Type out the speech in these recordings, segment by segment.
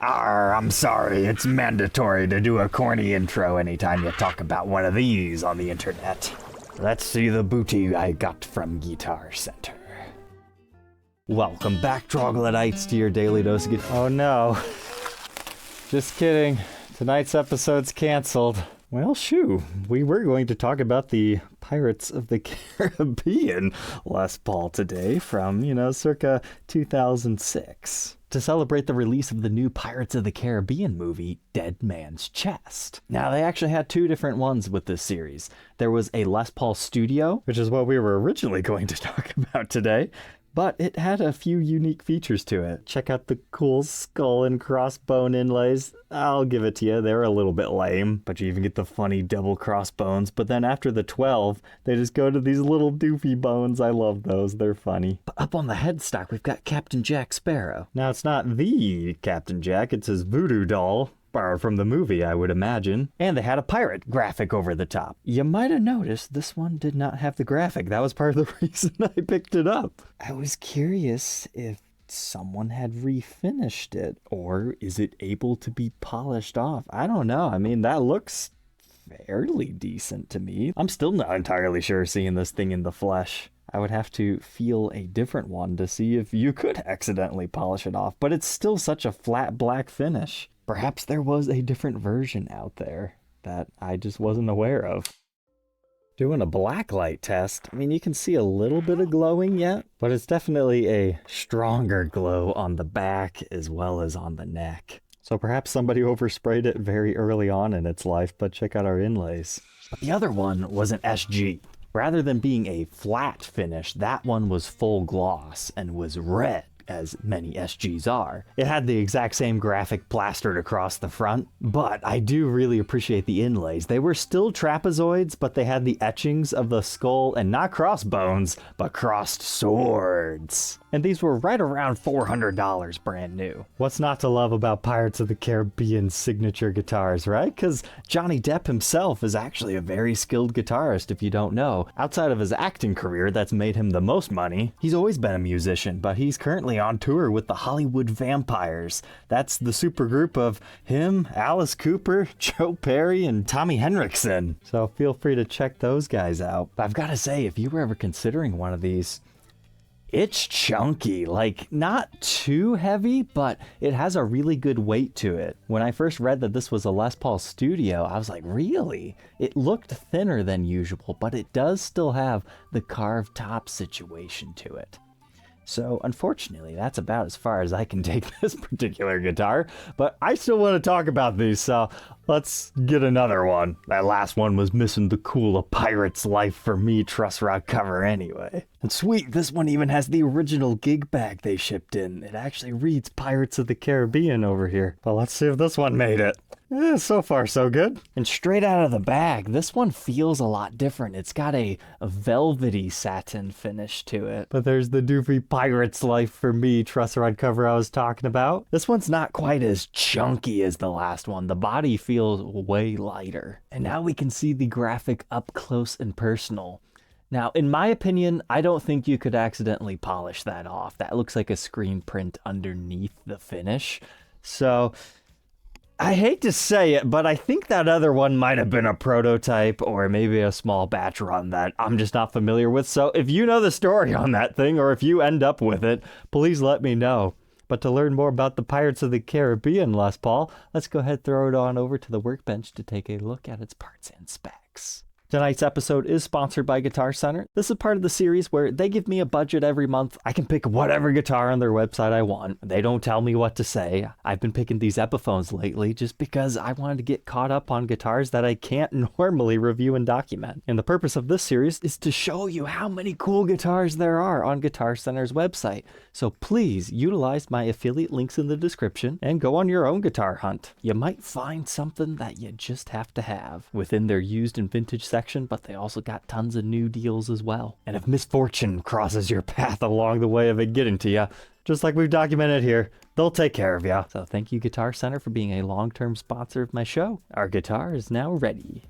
I'm sorry, it's mandatory to do a corny intro anytime you talk about one of these on the internet. Let's see the booty I got from Guitar Center. Welcome back, troglodytes, to your daily dose of guitar. Oh no. Just kidding. Tonight's episode's canceled. Well, shoo. We were going to talk about the Pirates of the Caribbean Les Paul today from, circa 2006. To celebrate the release of the new Pirates of the Caribbean movie, Dead Man's Chest. Now, they actually had two different ones with this series. There was a Les Paul Studio, which is what we were originally going to talk about today, but it had a few unique features to it. Check out the cool skull and crossbone inlays. I'll give it to you, they're a little bit lame, but you even get the funny double crossbones. But then after the 12, they just go to these little doofy bones. I love those, they're funny. But up on the headstock, we've got Captain Jack Sparrow. Now, it's not the Captain Jack, it's his voodoo doll. Borrowed from the movie, I would imagine. And they had a pirate graphic over the top. You might have noticed this one did not have the graphic. That was part of the reason I picked it up. I was curious if someone had refinished it, or is it able to be polished off? I don't know. I mean, that looks fairly decent to me. I'm still not entirely sure seeing this thing in the flesh. I would have to feel a different one to see if you could accidentally polish it off, but it's still such a flat black finish. Perhaps there was a different version out there that I just wasn't aware of. Doing a blacklight test, I mean, you can see a little bit of glowing yet, but it's definitely a stronger glow on the back as well as on the neck. So perhaps somebody oversprayed it very early on in its life, but check out our inlays. But the other one was an SG. Rather than being a flat finish, that one was full gloss and was red, as many SGs are. It had the exact same graphic plastered across the front, but I do really appreciate the inlays. They were still trapezoids, but they had the etchings of the skull, and not crossbones, but crossed swords. And these were right around $400 brand new. What's not to love about Pirates of the Caribbean signature guitars, right? Because Johnny Depp himself is actually a very skilled guitarist, if you don't know. Outside of his acting career that's made him the most money, he's always been a musician, but he's currently on tour with the Hollywood Vampires. That's the supergroup of him, Alice Cooper, Joe Perry, and Tommy Henriksen. So feel free to check those guys out. But I've got to say, if you were ever considering one of these, it's chunky, like not too heavy, but it has a really good weight to it. When I first read that this was a Les Paul Studio, I was like, really? It looked thinner than usual, but it does still have the carved top situation to it. So unfortunately, that's about as far as I can take this particular guitar, but I still want to talk about these, so let's get another one. That last one was missing the cool A Pirate's Life for Me truss rod cover anyway. And sweet, this one even has the original gig bag they shipped in. It actually reads Pirates of the Caribbean over here. But let's see if this one made it. So far so good. And straight out of the bag, this one feels a lot different. It's got a velvety satin finish to it. But there's the doofy Pirate's Life for Me truss rod cover I was talking about. This one's not quite as chunky as the last one. The body feels way lighter. And now we can see the graphic up close and personal. Now, in my opinion, I don't think you could accidentally polish that off. That looks like a screen print underneath the finish. So I hate to say it, but I think that other one might have been a prototype or maybe a small batch run that I'm just not familiar with. So if you know the story on that thing, or if you end up with it, please let me know. But to learn more about the Pirates of the Caribbean Les Paul, let's go ahead and throw it on over to the workbench to take a look at its parts and specs. Tonight's episode is sponsored by Guitar Center. This is part of the series where they give me a budget every month. I can pick whatever guitar on their website I want. They don't tell me what to say. I've been picking these Epiphones lately just because I wanted to get caught up on guitars that I can't normally review and document. And the purpose of this series is to show you how many cool guitars there are on Guitar Center's website. So please utilize my affiliate links in the description and go on your own guitar hunt. You might find something that you just have to have within their used and vintage section, but they also got tons of new deals as well. And if misfortune crosses your path along the way of it getting to you, just like we've documented here, they'll take care of you. So thank you, Guitar Center, for being a long-term sponsor of my show. Our guitar is now ready.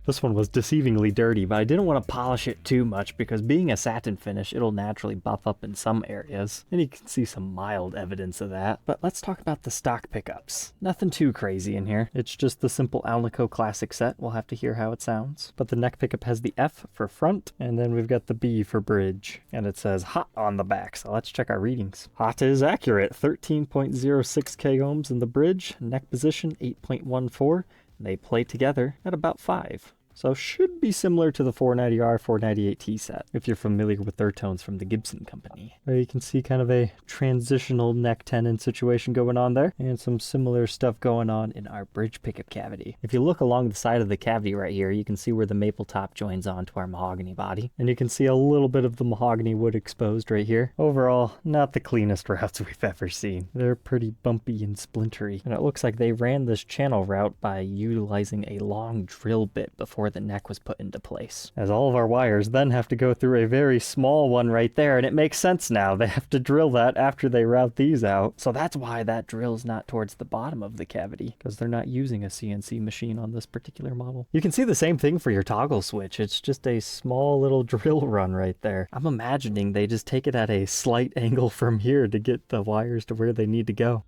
This one was deceivingly dirty, but I didn't want to polish it too much because being a satin finish, it'll naturally buff up in some areas, and you can see some mild evidence of that. But let's talk about the stock pickups. Nothing too crazy in here. It's just the simple Alnico Classic set. We'll have to hear how it sounds. But the neck pickup has the F for front, and then we've got the B for bridge, and it says hot on the back. So let's check our readings. Hot is accurate. 13.06 k ohms in the bridge, neck position 8.14. They play together at about 5. So should be similar to the 490R 498T set, if you're familiar with their tones from the Gibson company. There you can see kind of a transitional neck tenon situation going on there, and some similar stuff going on in our bridge pickup cavity. If you look along the side of the cavity right here, you can see where the maple top joins on to our mahogany body, and you can see a little bit of the mahogany wood exposed right here. Overall, not the cleanest routes we've ever seen. They're pretty bumpy and splintery, and it looks like they ran this channel route by utilizing a long drill bit before the neck was put into place, as all of our wires then have to go through a very small one right there, and it makes sense now. They have to drill that after they route these out, so that's why that drill's not towards the bottom of the cavity, because they're not using a CNC machine on this particular model. You can see the same thing for your toggle switch. It's just a small little drill run right there. I'm imagining they just take it at a slight angle from here to get the wires to where they need to go.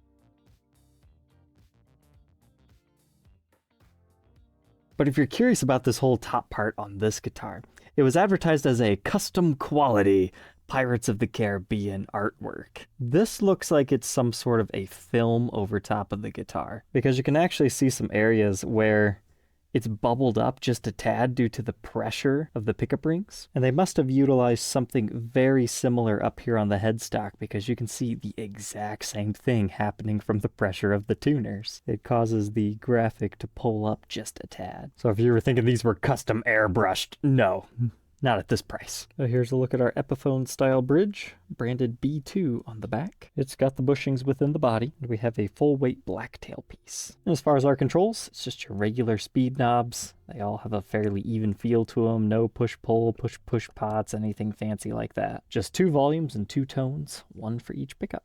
But if you're curious about this whole top part on this guitar, it was advertised as a custom quality Pirates of the Caribbean artwork. This looks like it's some sort of a film over top of the guitar, because you can actually see some areas where it's bubbled up just a tad due to the pressure of the pickup rings. And they must have utilized something very similar up here on the headstock, because you can see the exact same thing happening from the pressure of the tuners. It causes the graphic to pull up just a tad. So if you were thinking these were custom airbrushed, no. Not at this price. So here's a look at our Epiphone style bridge, branded B2 on the back. It's got the bushings within the body, and we have a full weight black tailpiece. And as far as our controls, it's just your regular speed knobs. They all have a fairly even feel to them. No push-pull, push-push pots, anything fancy like that. Just 2 volumes and 2 tones, 1 for each pickup.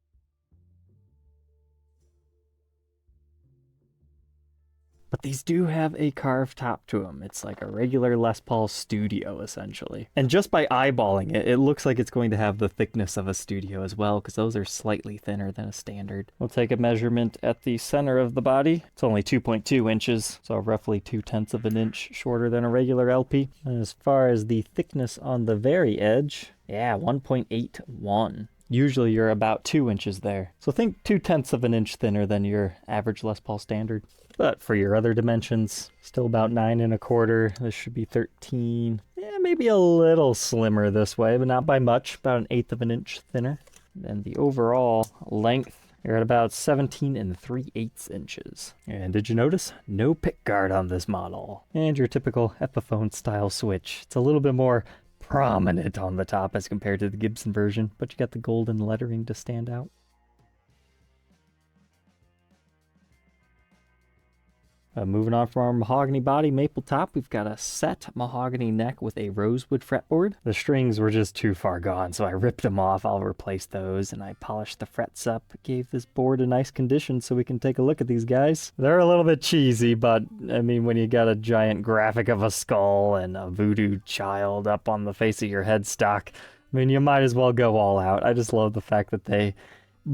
But these do have a carved top to them. It's like a regular Les Paul Studio, essentially. And just by eyeballing it, it looks like it's going to have the thickness of a Studio as well, because those are slightly thinner than a standard. We'll take a measurement at the center of the body. It's only 2.2 inches, so roughly 0.2 of an inch shorter than a regular LP. And as far as the thickness on the very edge, yeah, 1.81. Usually you're about 2 inches there. So think 0.2 of an inch thinner than your average Les Paul standard. But for your other dimensions, still about 9 1/4. This should be 13. Yeah, maybe a little slimmer this way, but not by much. About 1/8 of an inch thinner. And the overall length, you're at about 17 3/8 inches. And did you notice? No pick guard on this model. And your typical Epiphone style switch. It's a little bit more prominent on the top as compared to the Gibson version, but you got the golden lettering to stand out. Moving on from our mahogany body maple top, we've got a set mahogany neck with a rosewood fretboard. The strings were just too far gone, so I ripped them off. I'll replace those, and I polished the frets up. Gave this board a nice condition so we can take a look at these guys. They're a little bit cheesy, but I mean, when you got a giant graphic of a skull and a voodoo child up on the face of your headstock, I mean, you might as well go all out. I just love the fact that they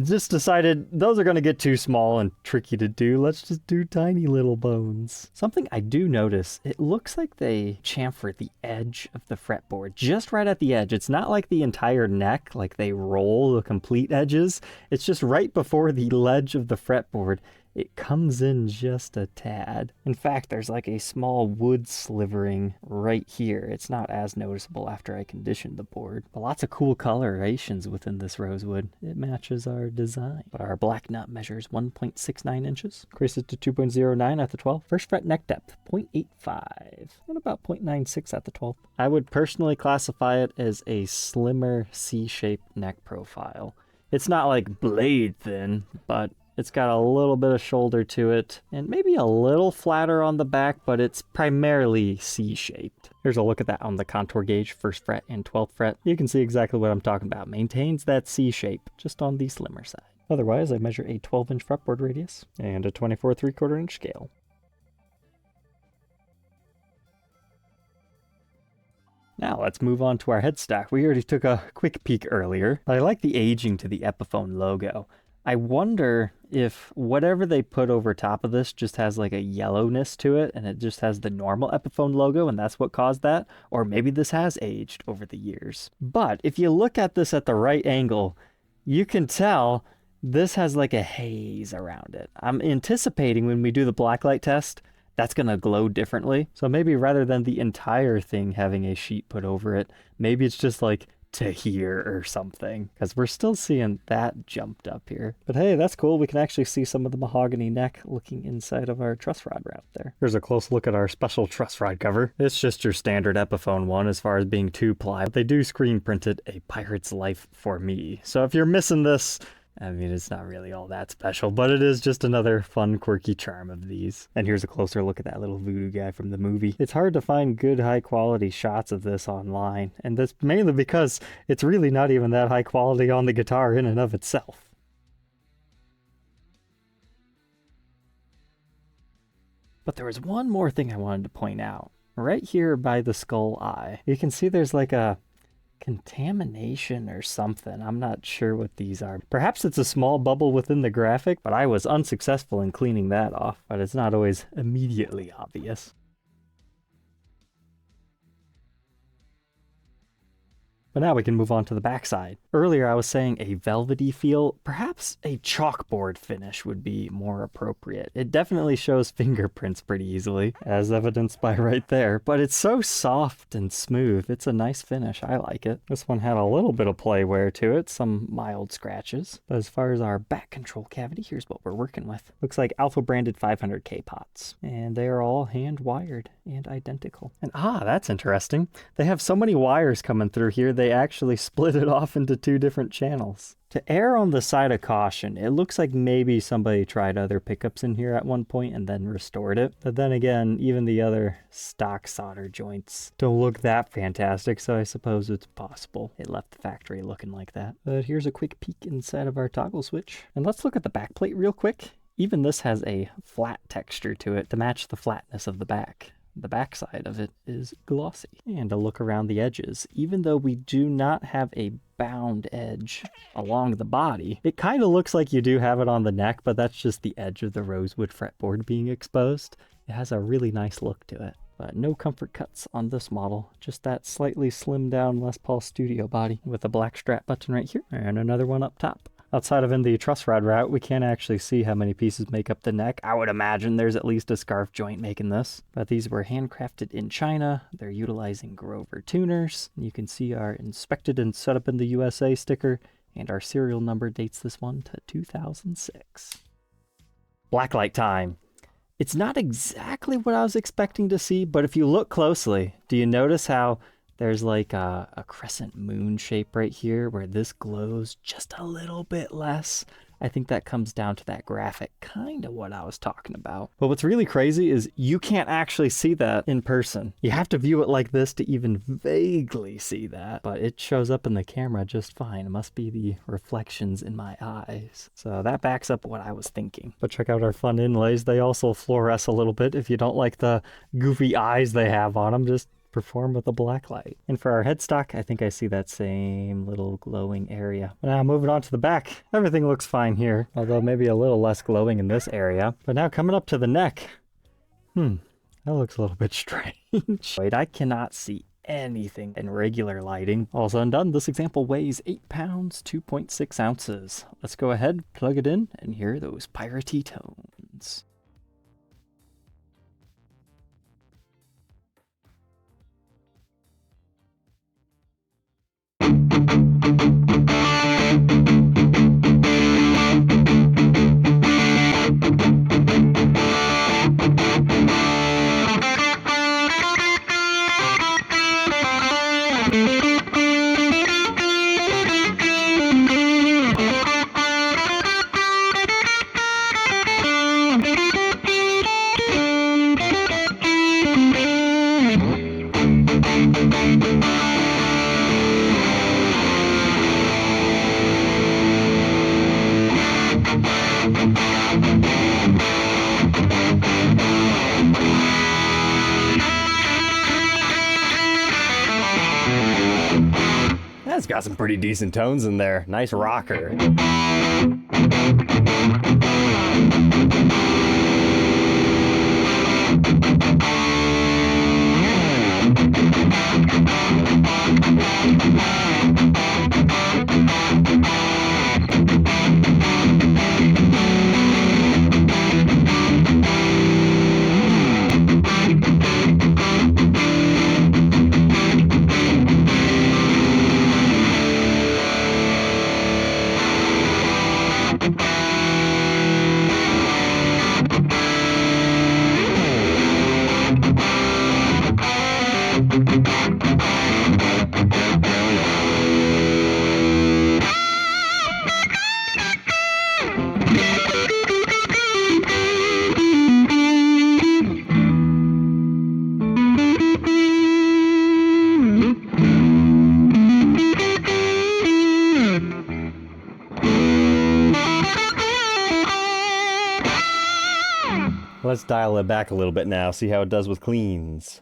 just decided those are going to get too small and tricky to do. Let's just do tiny little bones. Something I do notice, it looks like they chamfer the edge of the fretboard, just right at the edge. It's not like the entire neck, like they roll the complete edges. It's just right before the ledge of the fretboard. It comes in just a tad. In fact, there's like a small wood slivering right here. It's not as noticeable after I conditioned the board. But lots of cool colorations within this rosewood. It matches our design. But our black nut measures 1.69 inches. Increases to 2.09 at the 12th. First fret neck depth, 0.85. And about 0.96 at the 12th. I would personally classify it as a slimmer C-shaped neck profile. It's not like blade thin, but it's got a little bit of shoulder to it, and maybe a little flatter on the back, but it's primarily C-shaped. Here's a look at that on the contour gauge, 1st fret and 12th fret. You can see exactly what I'm talking about. Maintains that C shape, just on the slimmer side. Otherwise, I measure a 12-inch fretboard radius and a 24 3/4 inch scale. Now let's move on to our headstock. We already took a quick peek earlier. I like the aging to the Epiphone logo. I wonder if whatever they put over top of this just has like a yellowness to it and it just has the normal Epiphone logo and that's what caused that, or maybe this has aged over the years. But if you look at this at the right angle, you can tell this has like a haze around it. I'm anticipating when we do the blacklight test, that's going to glow differently. So maybe rather than the entire thing having a sheet put over it, maybe it's just like to here or something, because we're still seeing that jumped up here. But hey, that's cool. We can actually see some of the mahogany neck looking inside of our truss rod route there. Here's a close look at our special truss rod cover. It's just your standard Epiphone one as far as being 2-ply, but they do screen printed a pirate's life for me. So if you're missing this, I mean, it's not really all that special, but it is just another fun, quirky charm of these. And here's a closer look at that little voodoo guy from the movie. It's hard to find good, high-quality shots of this online, and that's mainly because it's really not even that high quality on the guitar in and of itself. But there was one more thing I wanted to point out. Right here by the skull eye, you can see there's like a contamination or something. I'm not sure what these are. Perhaps it's a small bubble within the graphic, but I was unsuccessful in cleaning that off. But it's not always immediately obvious. But now we can move on to the backside. Earlier I was saying a velvety feel. Perhaps a chalkboard finish would be more appropriate. It definitely shows fingerprints pretty easily, as evidenced by right there. But it's so soft and smooth. It's a nice finish. I like it. This one had a little bit of play wear to it, some mild scratches. But as far as our back control cavity, here's what we're working with. Looks like Alpha branded 500K pots. And they are all hand wired and identical. And that's interesting. They have so many wires coming through here, they actually split it off into 2 different channels. To err on the side of caution, it looks like maybe somebody tried other pickups in here at one point and then restored it. But then again, even the other stock solder joints don't look that fantastic, so I suppose it's possible it left the factory looking like that. But here's a quick peek inside of our toggle switch. And let's look at the back plate real quick. Even this has a flat texture to it to match the flatness of the back. The backside of it is glossy. And a look around the edges. Even though we do not have a bound edge along the body, it kind of looks like you do have it on the neck, but that's just the edge of the rosewood fretboard being exposed. It has a really nice look to it. But no comfort cuts on this model, just that slightly slimmed down Les Paul Studio body with a black strap button right here and another one up top. Outside of in the truss rod route, we can't actually see how many pieces make up the neck. I would imagine there's at least a scarf joint making this. But these were handcrafted in China. They're utilizing Grover tuners. You can see our inspected and set up in the USA sticker, and our serial number dates this one to 2006. Blacklight time. It's not exactly what I was expecting to see, but if you look closely, do you notice how there's like a crescent moon shape right here where this glows just a little bit less? I think that comes down to that graphic, kind of what I was talking about. But what's really crazy is you can't actually see that in person. You have to view it like this to even vaguely see that, but it shows up in the camera just fine. It must be the reflections in my eyes. So that backs up what I was thinking. But check out our fun inlays. They also fluoresce a little bit. If you don't like the goofy eyes they have on them, just perform with a black light. And for our headstock, I think I see that same little glowing area. Now moving on to the back, everything looks fine here, although maybe a little less glowing in this area. But now coming up to the neck, that looks a little bit strange. Wait, I cannot see anything in regular lighting. All said and done, this example weighs 8 pounds, 2.6 ounces. Let's go ahead, plug it in, and hear those piratey tones. got some pretty decent tones in there. Nice rocker. Let's dial it back a little bit now, see how it does with cleans.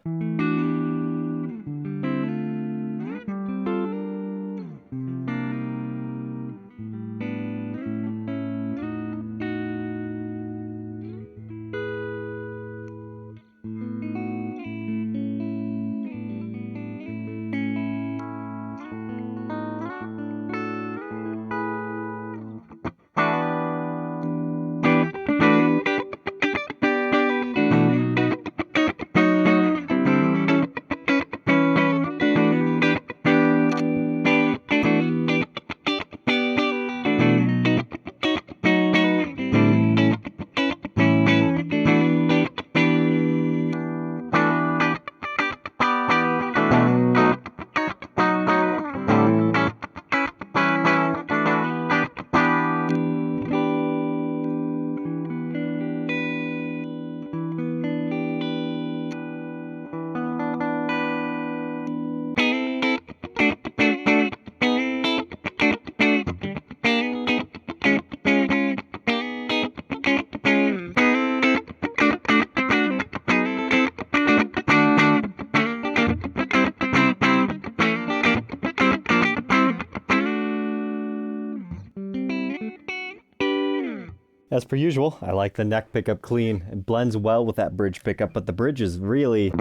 As per usual, I like the neck pickup clean. It blends well with that bridge pickup, but the bridge is really,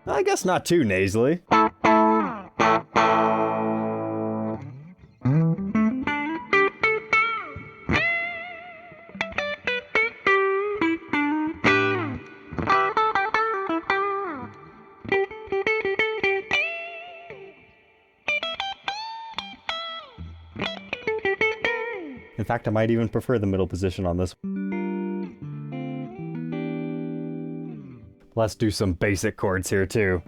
I guess, not too nasally. In fact, I might even prefer the middle position on this. Let's do some basic chords here too.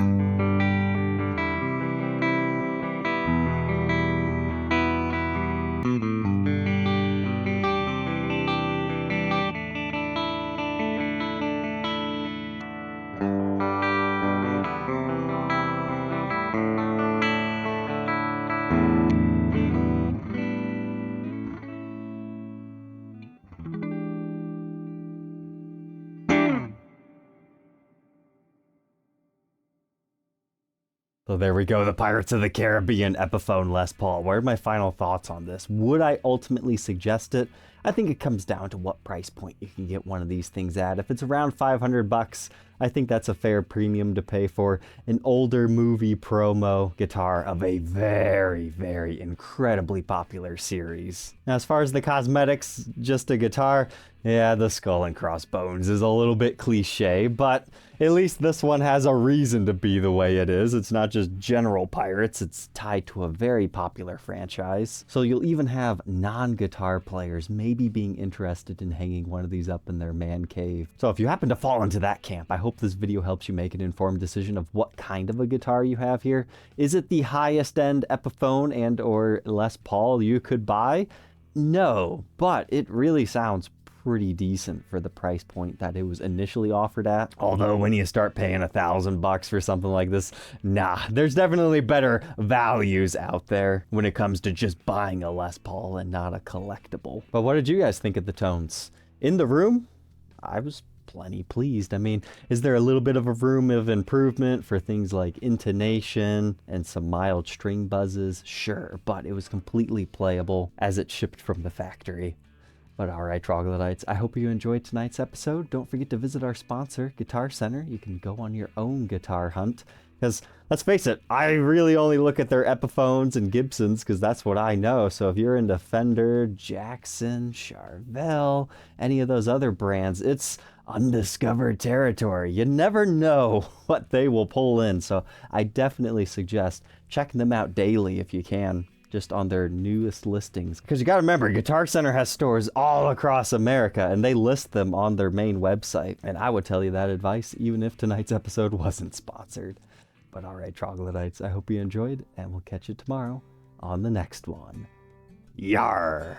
So there we go, the Pirates of the Caribbean Epiphone Les Paul. What are my final thoughts on this? Would I ultimately suggest it? I think it comes down to what price point you can get one of these things at. If it's around 500 bucks, I think that's a fair premium to pay for an older movie promo guitar of a very, very incredibly popular series. Now, as far as the cosmetics, just a guitar, yeah, the skull and crossbones is a little bit cliche, but at least this one has a reason to be the way it is. It's not just general pirates, it's tied to a very popular franchise. So you'll even have non-guitar players maybe being interested in hanging one of these up in their man cave. So if you happen to fall into that camp, I hope this video helps you make an informed decision of what kind of a guitar you have here. Is it the highest end Epiphone and or Les Paul you could buy? No, but it really sounds pretty decent for the price point that it was initially offered at. Although when you start paying $1,000 for something like this, nah, there's definitely better values out there when it comes to just buying a Les Paul and not a collectible. But what did you guys think of the tones? In the room, I was plenty pleased. I mean, is there a little bit of a room of improvement for things like intonation and some mild string buzzes? Sure, but it was completely playable as it shipped from the factory. But alright, Troglodytes, I hope you enjoyed tonight's episode. Don't forget to visit our sponsor, Guitar Center. You can go on your own guitar hunt. Because, let's face it, I really only look at their Epiphones and Gibsons because that's what I know. So if you're into Fender, Jackson, Charvel, any of those other brands, it's undiscovered territory. You never know what they will pull in. So I definitely suggest checking them out daily if you can, just on their newest listings. Because you got to remember, Guitar Center has stores all across America, and they list them on their main website. And I would tell you that advice even if tonight's episode wasn't sponsored. But alright, Troglodytes, I hope you enjoyed, and we'll catch you tomorrow on the next one. Yarr!